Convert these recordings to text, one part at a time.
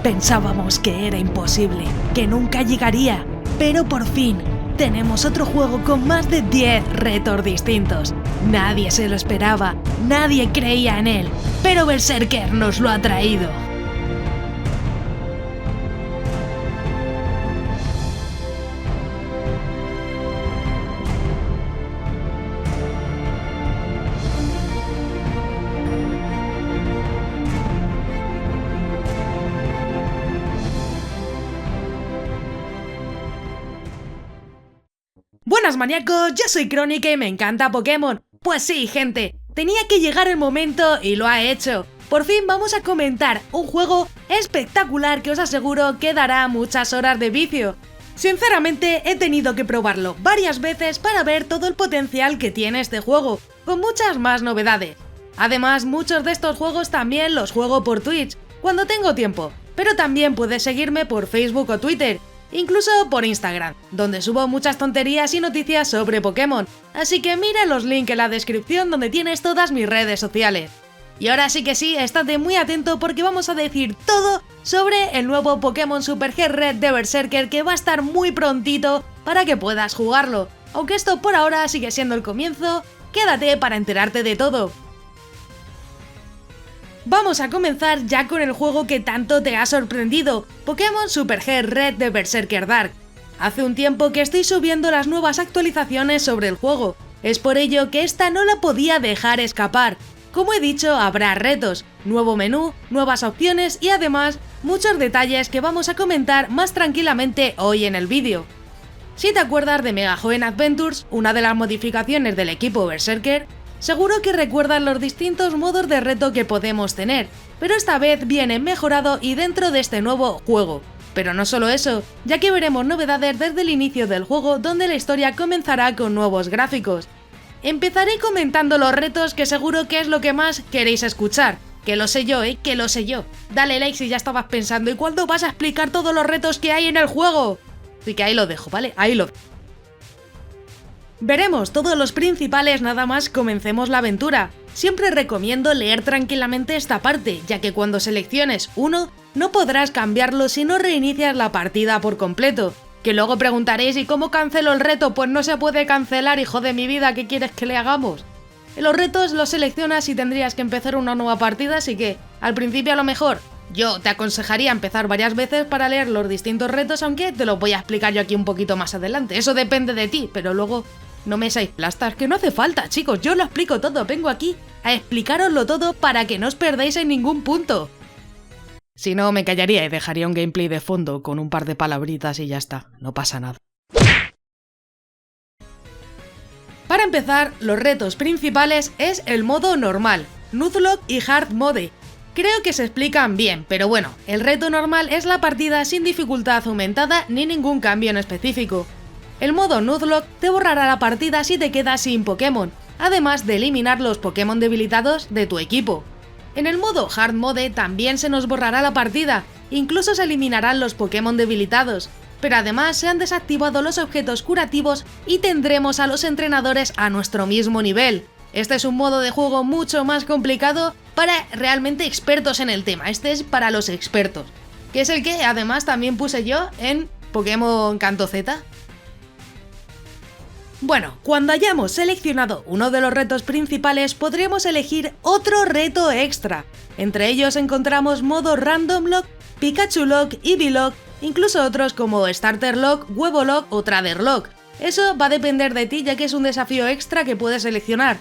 Pensábamos que era imposible, que nunca llegaría, pero por fin tenemos otro juego con más de 10 retos distintos. Nadie se lo esperaba, nadie creía en él, pero Berserker nos lo ha traído. Buenas maníacos, yo soy Crónica y me encanta Pokémon. Pues sí, gente, tenía que llegar el momento y lo ha hecho. Por fin vamos a comentar un juego espectacular que os aseguro que dará muchas horas de vicio. Sinceramente he tenido que probarlo varias veces para ver todo el potencial que tiene este juego, con muchas más novedades. Además, muchos de estos juegos también los juego por Twitch, cuando tengo tiempo, pero también puedes seguirme por Facebook o Twitter. Incluso por Instagram, donde subo muchas tonterías y noticias sobre Pokémon, así que mira los links en la descripción donde tienes todas mis redes sociales. Y ahora sí que sí, estate muy atento porque vamos a decir todo sobre el nuevo Pokémon Super G Red de Berserker que va a estar muy prontito para que puedas jugarlo. Aunque esto por ahora sigue siendo el comienzo, quédate para enterarte de todo. Vamos a comenzar ya con el juego que tanto te ha sorprendido, Pokémon Super G Red de Berserker Dark. Hace un tiempo que estoy subiendo las nuevas actualizaciones sobre el juego, es por ello que esta no la podía dejar escapar. Como he dicho, habrá retos, nuevo menú, nuevas opciones y además muchos detalles que vamos a comentar más tranquilamente hoy en el vídeo. Si te acuerdas de Mega Joen Adventures, una de las modificaciones del equipo Berserker, seguro que recuerdas los distintos modos de reto que podemos tener, pero esta vez viene mejorado y dentro de este nuevo juego. Pero no solo eso, ya que veremos novedades desde el inicio del juego donde la historia comenzará con nuevos gráficos. Empezaré comentando los retos que seguro que es lo que más queréis escuchar. Que lo sé yo, que lo sé yo. Dale like si ya estabas pensando, ¿y cuándo vas a explicar todos los retos que hay en el juego? Así que ahí lo dejo, ¿vale? Ahí lo dejo. Veremos todos los principales nada más comencemos la aventura. Siempre recomiendo leer tranquilamente esta parte, ya que cuando selecciones uno, no podrás cambiarlo si no reinicias la partida por completo. Que luego preguntaréis, ¿y cómo cancelo el reto? Pues no se puede cancelar, hijo de mi vida, ¿qué quieres que le hagamos? Los retos los seleccionas y tendrías que empezar una nueva partida, así que al principio a lo mejor yo te aconsejaría empezar varias veces para leer los distintos retos, aunque te los voy a explicar yo aquí un poquito más adelante. Eso depende de ti, pero luego no me seáis plastas, que no hace falta, chicos, yo lo explico todo, vengo aquí a explicaroslo todo para que no os perdáis en ningún punto. Si no, me callaría y dejaría un gameplay de fondo con un par de palabritas y ya está, no pasa nada. Para empezar, los retos principales es el modo normal, Nuzlocke y Hard Mode. Creo que se explican bien, pero bueno, el reto normal es la partida sin dificultad aumentada ni ningún cambio en específico. El modo Nuzlocke te borrará la partida si te quedas sin Pokémon, además de eliminar los Pokémon debilitados de tu equipo. En el modo Hard Mode también se nos borrará la partida, incluso se eliminarán los Pokémon debilitados, pero además se han desactivado los objetos curativos y tendremos a los entrenadores a nuestro mismo nivel. Este es un modo de juego mucho más complicado para realmente expertos en el tema, este es para los expertos, que es el que además también puse yo en Pokémon Kanto Z. Bueno, cuando hayamos seleccionado uno de los retos principales podremos elegir otro reto extra. Entre ellos encontramos modo Random Lock, Pikachu Lock, Eevee Lock, incluso otros como Starter Lock, Huevo Lock o Trader Lock. Eso va a depender de ti ya que es un desafío extra que puedes seleccionar.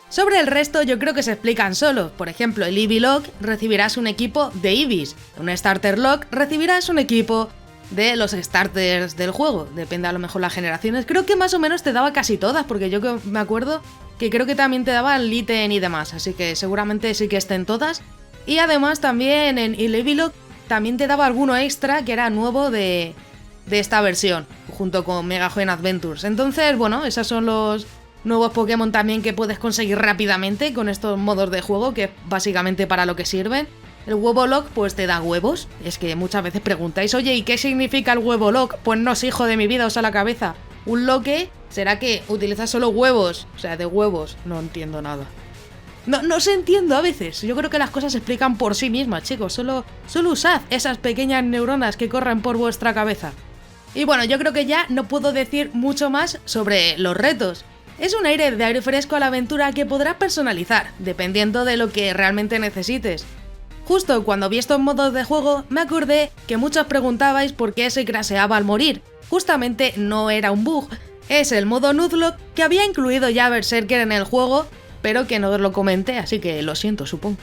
Sobre el resto yo creo que se explican solos. Por ejemplo, el Eevee Lock recibirás un equipo de Eevees, un Starter Lock recibirás un equipo de los starters del juego, depende a lo mejor las generaciones, creo que más o menos te daba casi todas, porque yo me acuerdo que creo que también te daban Litten y demás, así que seguramente sí que estén todas, y además también en Eevee Lock también te daba alguno extra que era nuevo de esta versión, junto con Mega Joen Adventures, entonces bueno, esos son los nuevos Pokémon también que puedes conseguir rápidamente con estos modos de juego, que es básicamente para lo que sirven. El Huevo Lock pues te da huevos. Es que muchas veces preguntáis, oye, ¿y qué significa el Huevo Lock? Pues no sé, hijo de mi vida, os a la cabeza. Un loque será que utiliza solo huevos, o sea, de huevos. No entiendo nada. No se entiendo a veces. Yo creo que las cosas se explican por sí mismas, chicos. Solo usad esas pequeñas neuronas que corren por vuestra cabeza. Y bueno, yo creo que ya no puedo decir mucho más sobre los retos. Es un aire de aire fresco a la aventura que podrás personalizar, dependiendo de lo que realmente necesites. Justo cuando vi estos modos de juego, me acordé que muchos preguntabais por qué se craseaba al morir. Justamente no era un bug, es el modo Nuzlocke que había incluido ya Berserker en el juego, pero que no os lo comenté, así que lo siento, supongo.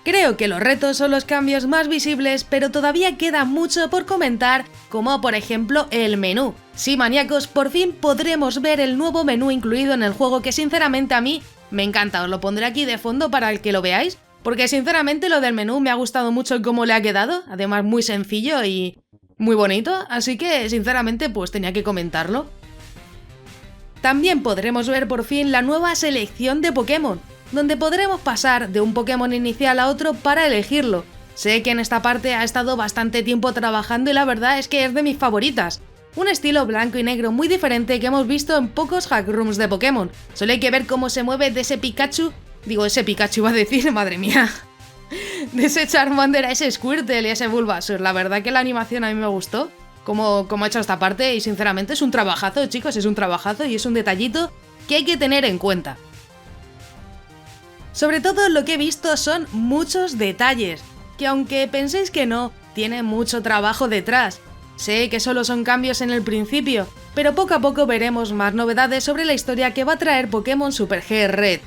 Creo que los retos son los cambios más visibles, pero todavía queda mucho por comentar, como por ejemplo el menú. Sí, maníacos, por fin podremos ver el nuevo menú incluido en el juego que sinceramente a mí me encanta. Os lo pondré aquí de fondo para el que lo veáis, porque sinceramente lo del menú me ha gustado mucho cómo le ha quedado, además muy sencillo y muy bonito, así que sinceramente pues tenía que comentarlo. También podremos ver por fin la nueva selección de Pokémon, donde podremos pasar de un Pokémon inicial a otro para elegirlo. Sé que en esta parte ha estado bastante tiempo trabajando y la verdad es que es de mis favoritas. Un estilo blanco y negro muy diferente que hemos visto en pocos hackrooms de Pokémon. Solo hay que ver cómo se mueve de ese Pikachu, ese Pikachu iba a decir, madre mía, de ese Charmander a ese Squirtle y a ese Bulbasaur. La verdad que la animación a mí me gustó. Como ha hecho esta parte y sinceramente es un trabajazo, chicos, es un trabajazo y es un detallito que hay que tener en cuenta. Sobre todo lo que he visto son muchos detalles, que aunque penséis que no, tiene mucho trabajo detrás. Sé que solo son cambios en el principio, pero poco a poco veremos más novedades sobre la historia que va a traer Pokémon Super G Red.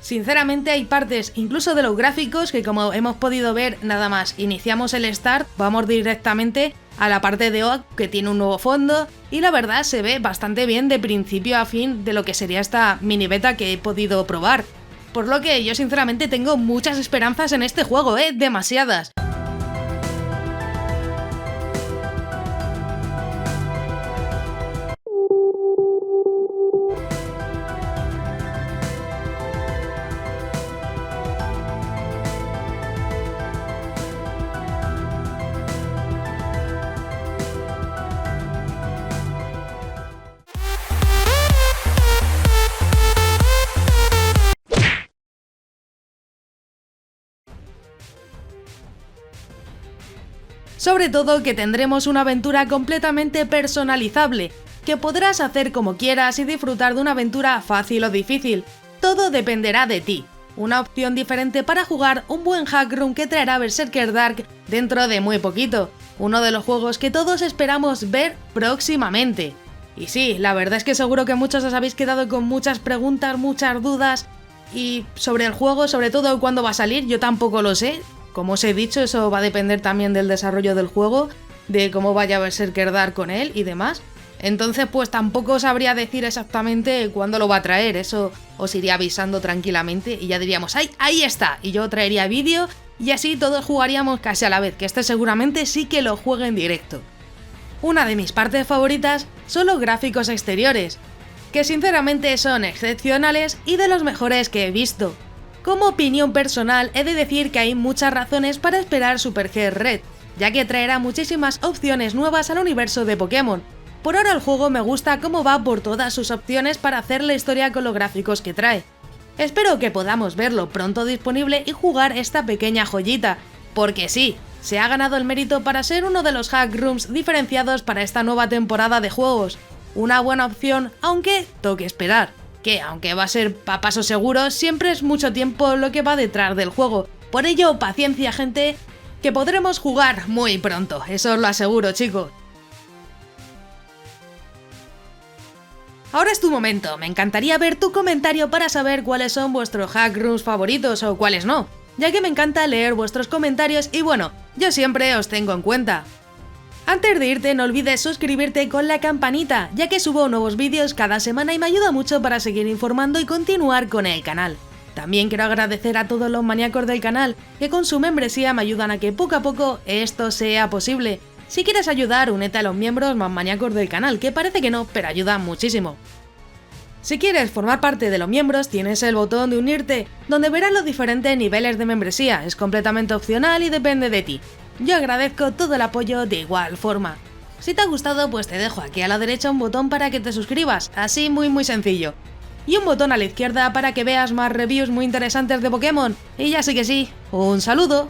Sinceramente hay partes, incluso de los gráficos, que como hemos podido ver nada más iniciamos el start, vamos directamente a la parte de Oak que tiene un nuevo fondo y la verdad se ve bastante bien de principio a fin de lo que sería esta mini beta que he podido probar. Por lo que yo sinceramente tengo muchas esperanzas en este juego, demasiadas. Sobre todo que tendremos una aventura completamente personalizable, que podrás hacer como quieras y disfrutar de una aventura fácil o difícil. Todo dependerá de ti. Una opción diferente para jugar un buen hackroom que traerá Berserker Dark dentro de muy poquito. Uno de los juegos que todos esperamos ver próximamente. Y sí, la verdad es que seguro que muchos os habéis quedado con muchas preguntas, muchas dudas. Y sobre el juego, sobre todo cuándo va a salir, yo tampoco lo sé. Como os he dicho, eso va a depender también del desarrollo del juego, de cómo vaya a Berserker Dark con él y demás. Entonces pues tampoco sabría decir exactamente cuándo lo va a traer, eso os iría avisando tranquilamente y ya diríamos ¡ay, ahí está! Y yo traería vídeo y así todos jugaríamos casi a la vez, que este seguramente sí que lo juegue en directo. Una de mis partes favoritas son los gráficos exteriores, que sinceramente son excepcionales y de los mejores que he visto. Como opinión personal, he de decir que hay muchas razones para esperar Super G Red, ya que traerá muchísimas opciones nuevas al universo de Pokémon. Por ahora el juego me gusta cómo va por todas sus opciones para hacer la historia con los gráficos que trae. Espero que podamos verlo pronto disponible y jugar esta pequeña joyita, porque sí, se ha ganado el mérito para ser uno de los hackrooms diferenciados para esta nueva temporada de juegos. Una buena opción, aunque toque esperar. Que aunque va a ser a paso seguro, siempre es mucho tiempo lo que va detrás del juego. Por ello, paciencia gente, que podremos jugar muy pronto, eso os lo aseguro, chicos. Ahora es tu momento, me encantaría ver tu comentario para saber cuáles son vuestros hackrooms favoritos o cuáles no, ya que me encanta leer vuestros comentarios y bueno, yo siempre os tengo en cuenta. Antes de irte no olvides suscribirte con la campanita, ya que subo nuevos vídeos cada semana y me ayuda mucho para seguir informando y continuar con el canal. También quiero agradecer a todos los maníacos del canal, que con su membresía me ayudan a que poco a poco esto sea posible. Si quieres ayudar, únete a los miembros más maníacos del canal, que parece que no, pero ayudan muchísimo. Si quieres formar parte de los miembros, tienes el botón de unirte, donde verás los diferentes niveles de membresía, es completamente opcional y depende de ti. Yo agradezco todo el apoyo de igual forma. Si te ha gustado, pues te dejo aquí a la derecha un botón para que te suscribas, así muy sencillo. y un botón a la izquierda para que veas más reviews muy interesantes de Pokémon. Y ya sí que sí, un saludo.